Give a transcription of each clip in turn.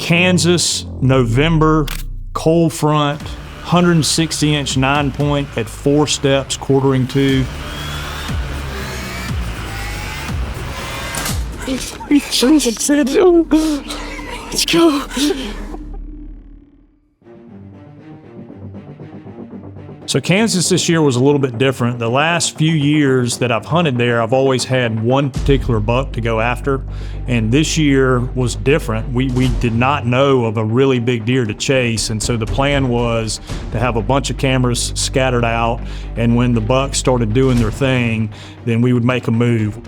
Kansas, November, cold front, 160-inch 9-point at 4 steps, quartering 2. Let's go. So Kansas this year was a little bit different. The last few years that I've hunted there, I've always had one particular buck to go after. And this year was different. We did not know of a really big deer to chase. And so the plan was to have a bunch of cameras scattered out. And when the bucks started doing their thing, then we would make a move.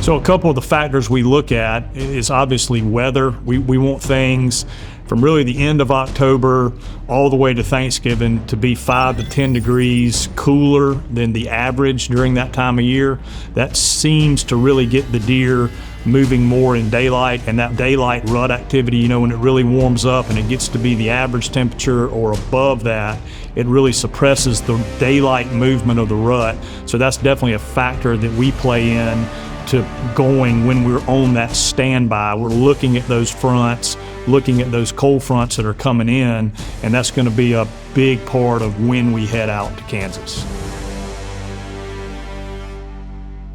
So a couple of the factors we look at is obviously weather. We want things from really the end of October all the way to Thanksgiving to be 5 to 10 degrees cooler than the average during that time of year. That seems to really get the deer moving more in daylight, and that daylight rut activity, when it really warms up and it gets to be the average temperature or above that, it really suppresses the daylight movement of the rut. So that's definitely a factor that we play in to going when we're on that standby. We're looking at those fronts, looking at those cold fronts that are coming in, and that's going to be a big part of when we head out to Kansas.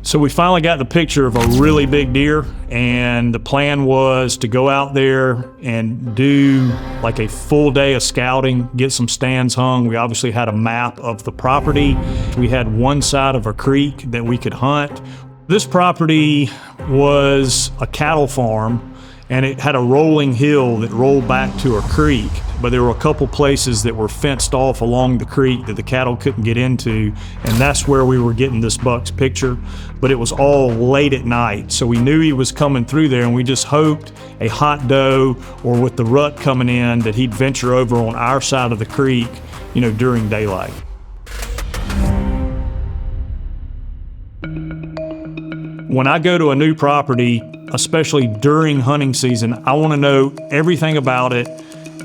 So we finally got the picture of a really big deer, and the plan was to go out there and do like a full day of scouting, get some stands hung. We obviously had a map of the property. We had one side of a creek that we could hunt. This property was a cattle farm, and it had a rolling hill that rolled back to a creek, but there were a couple places that were fenced off along the creek that the cattle couldn't get into, and that's where we were getting this buck's picture. But it was all late at night, so we knew he was coming through there, and we just hoped a hot doe or with the rut coming in that he'd venture over on our side of the creek, during daylight. When I go to a new property, especially during hunting season, I want to know everything about it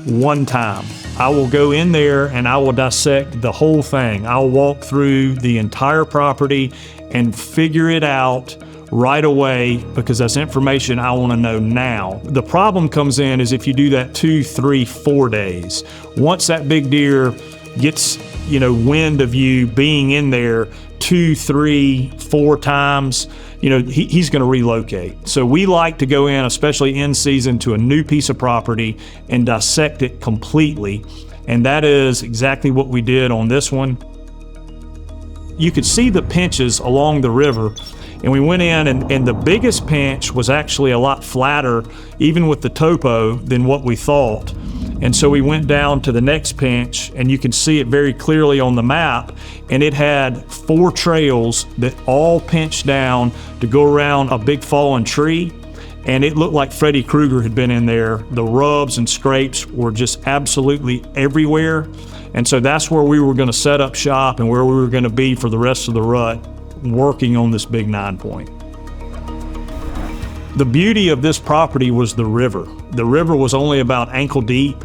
one time. I will go in there and I will dissect the whole thing. I'll walk through the entire property and figure it out right away because that's information I want to know now. The problem comes in is if you do that 2, 3, 4 days. Once that big deer gets, wind of you being in there 2, 3, 4 times, he's going to relocate. So we like to go in, especially in season, to a new piece of property and dissect it completely. And that is exactly what we did on this one. You could see the pinches along the river, and we went in and the biggest pinch was actually a lot flatter, even with the topo, than what we thought. And so we went down to the next pinch, and you can see it very clearly on the map, and it had 4 trails that all pinched down to go around a big fallen tree, and it looked like Freddy Krueger had been in there. The rubs and scrapes were just absolutely everywhere, and so that's where we were going to set up shop and where we were going to be for the rest of the rut, working on this big 9-point. The beauty of this property was the river. The river was only about ankle deep,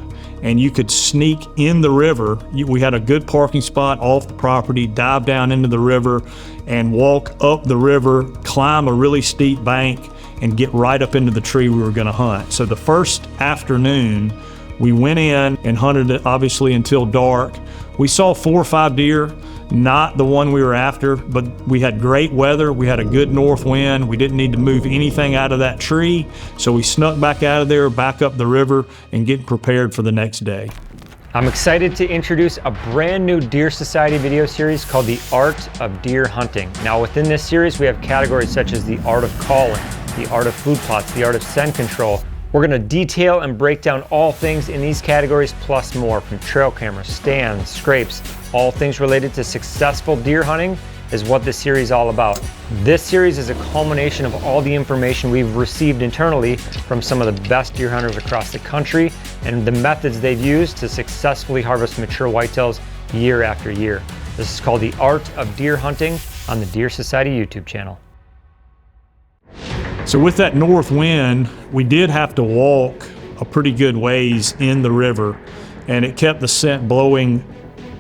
and you could sneak in the river. We had a good parking spot off the property, dive down into the river and walk up the river, climb a really steep bank, and get right up into the tree we were going to hunt. So the first afternoon, we went in and hunted it obviously until dark. We saw 4 or 5 deer, not the one we were after, but we had great weather. We had a good north wind. We didn't need to move anything out of that tree. So we snuck back out of there, back up the river, and getting prepared for the next day. I'm excited to introduce a brand new Deer Society video series called The Art of Deer Hunting. Now within this series, we have categories such as the art of calling, the art of food plots, the art of scent control. We're going to detail and break down all things in these categories plus more, from trail cameras, stands, scrapes, all things related to successful deer hunting is what this series is all about. This series is a culmination of all the information we've received internally from some of the best deer hunters across the country and the methods they've used to successfully harvest mature whitetails year after year. This is called The Art of Deer Hunting on the Deer Society YouTube channel. So with that north wind, we did have to walk a pretty good ways in the river, and it kept the scent blowing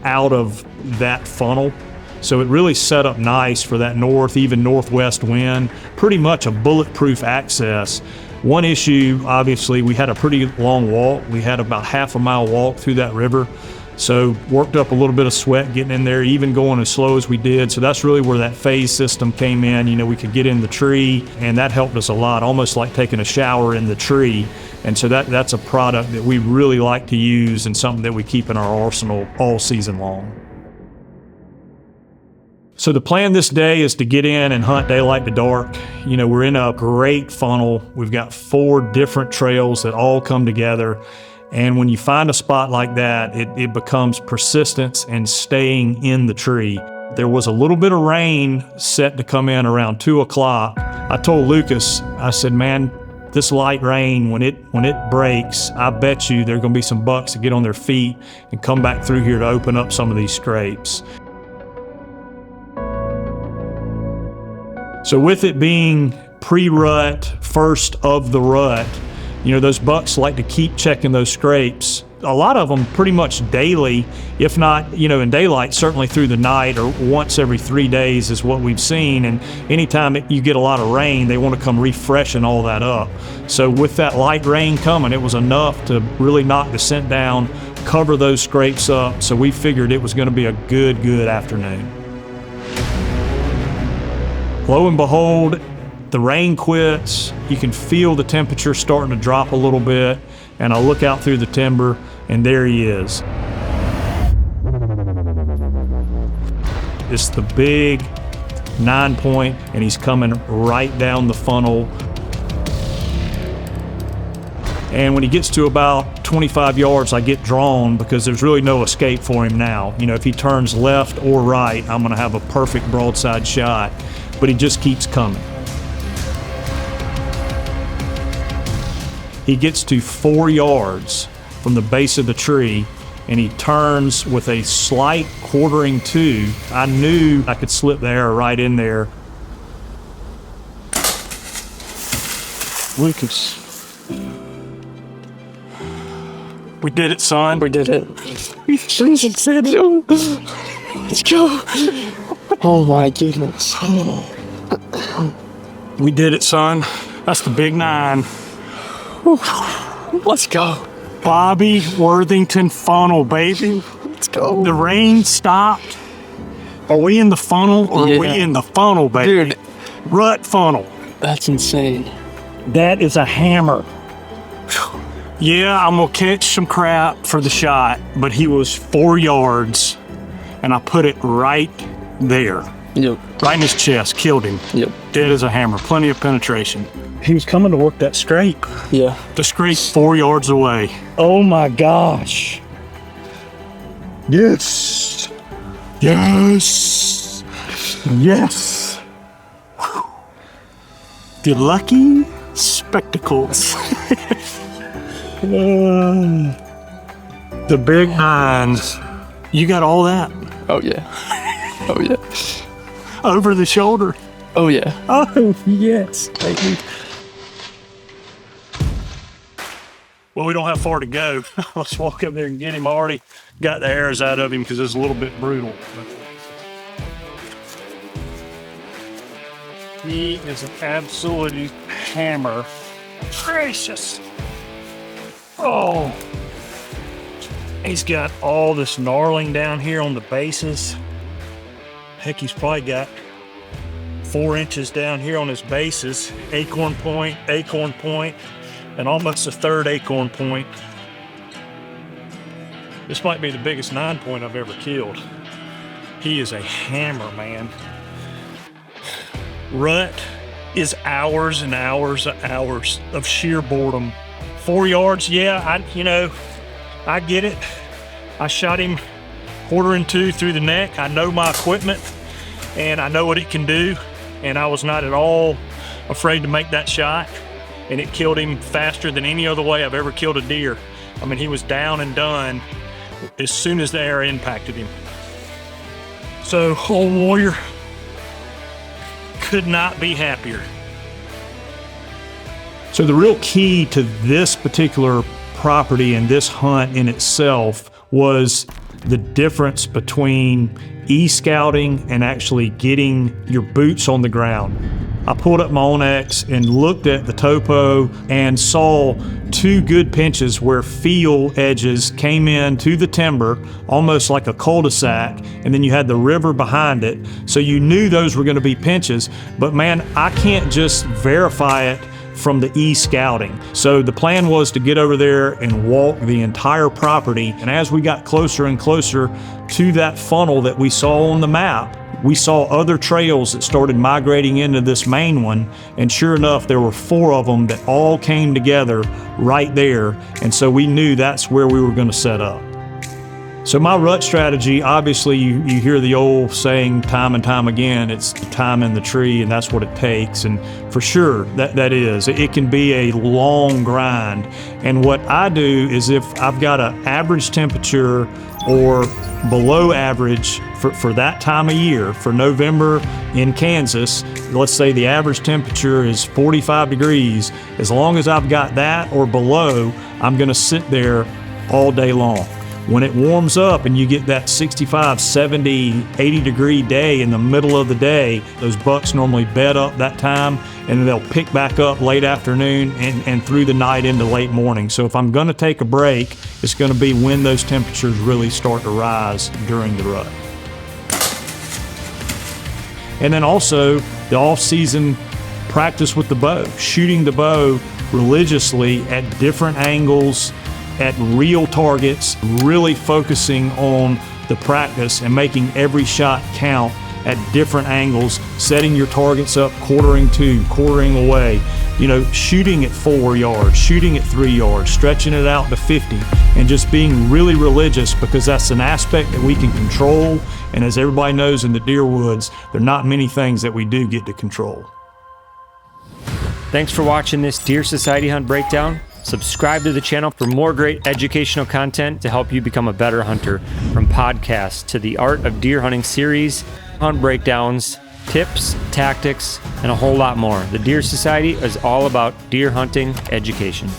out of that funnel. So it really set up nice for that north, even northwest wind, pretty much a bulletproof access. One issue, obviously, we had a pretty long walk. We had about half a mile walk through that river. So worked up a little bit of sweat getting in there, even going as slow as we did. So that's really where that phase system came in. You know, we could get in the tree, and that helped us a lot, almost like taking a shower in the tree. And so that's a product that we really like to use and something that we keep in our arsenal all season long. So the plan this day is to get in and hunt daylight to dark. You know, we're in a great funnel. We've got 4 different trails that all come together. And when you find a spot like that, it becomes persistence and staying in the tree. There was a little bit of rain set to come in around 2 o'clock. I told Lucas, I said, man, this light rain, when it breaks, I bet you there are gonna be some bucks that get on their feet and come back through here to open up some of these scrapes. So with it being pre-rut, first of the rut, you know, those bucks like to keep checking those scrapes. A lot of them pretty much daily, if not, you know, in daylight, certainly through the night or once every 3 days is what we've seen. And anytime you get a lot of rain, they want to come refreshing all that up. So with that light rain coming, it was enough to really knock the scent down, cover those scrapes up. So we figured it was going to be a good afternoon. Lo and behold, the rain quits. You can feel the temperature starting to drop a little bit, and I look out through the timber, and there he is. It's the big 9-point, and he's coming right down the funnel. And when he gets to about 25 yards, I get drawn because there's really no escape for him now. You know, if he turns left or right, I'm gonna have a perfect broadside shot, but he just keeps coming. He gets to 4 yards from the base of the tree, and he turns with a slight quartering to. I knew I could slip the arrow right in there. Lucas. We did it, son. We did it. Let's go. Oh my goodness. We did it, son. That's the big 9. Let's go. Bobby Worthington funnel, baby. Let's go. The rain stopped. Are we in the funnel or are we in the funnel, baby? Dude. Rut funnel. That's insane. That is a hammer. Yeah, I'm gonna catch some crap for the shot, but he was 4 yards and I put it right there. Yep. Right in his chest, killed him. Yep. Dead as a hammer, plenty of penetration. He was coming to work that scrape. Yeah. The scrape 4 yards away. Oh my gosh. Yes. Yes. Yes. Whew. The lucky spectacles. The big 9s. You got all that? Oh yeah. Oh yeah. Over the shoulder. Oh yeah. Oh yes, baby. Well, we don't have far to go. Let's walk up there and get him. I already got the arrows out of him because it's a little bit brutal. But he is an absolute hammer. Gracious. Oh. He's got all this gnarling down here on the bases. Heck, he's probably got 4 inches down here on his bases. Acorn point, and almost a third acorn point. This might be the biggest 9-point I've ever killed. He is a hammer, man. Rut is hours and hours and hours of sheer boredom. 4 yards, yeah, I get it. I shot him quartering 2 through the neck. I know my equipment and I know what it can do. And I was not at all afraid to make that shot. And it killed him faster than any other way I've ever killed a deer. I mean, he was down and done as soon as the arrow impacted him. So, Old Warrior could not be happier. So the real key to this particular property and this hunt in itself was the difference between e-scouting and actually getting your boots on the ground. I pulled up my Onyx and looked at the topo and saw 2 good pinches where field edges came in to the timber, almost like a cul-de-sac, and then you had the river behind it. So you knew those were going to be pinches, but man, I can't just verify it from the e-scouting. So the plan was to get over there and walk the entire property. And as we got closer and closer to that funnel that we saw on the map, we saw other trails that started migrating into this main one. And sure enough, there were 4 of them that all came together right there. And so we knew that's where we were going to set up. So my rut strategy, obviously you hear the old saying time and time again, it's the time in the tree, and that's what it takes. And for sure, that is. It can be a long grind. And what I do is if I've got an average temperature or below average for that time of year, for November in Kansas, let's say the average temperature is 45 degrees, as long as I've got that or below, I'm gonna sit there all day long. When it warms up and you get that 65, 70, 80 degree day in the middle of the day, those bucks normally bed up that time and they'll pick back up late afternoon and through the night into late morning. So if I'm gonna take a break, it's gonna be when those temperatures really start to rise during the rut. And then also the off-season practice with the bow, shooting the bow religiously at different angles, at real targets, really focusing on the practice and making every shot count at different angles, setting your targets up, quartering to, quartering away, shooting at 4 yards, shooting at 3 yards, stretching it out to 50, and just being really religious, because that's an aspect that we can control. And as everybody knows in the deer woods, there are not many things that we do get to control. Thanks for watching this Deer Society Hunt Breakdown. Subscribe to the channel for more great educational content to help you become a better hunter. From podcasts to the Art of Deer Hunting series, hunt breakdowns, tips, tactics, and a whole lot more. The Deer Society is all about deer hunting education.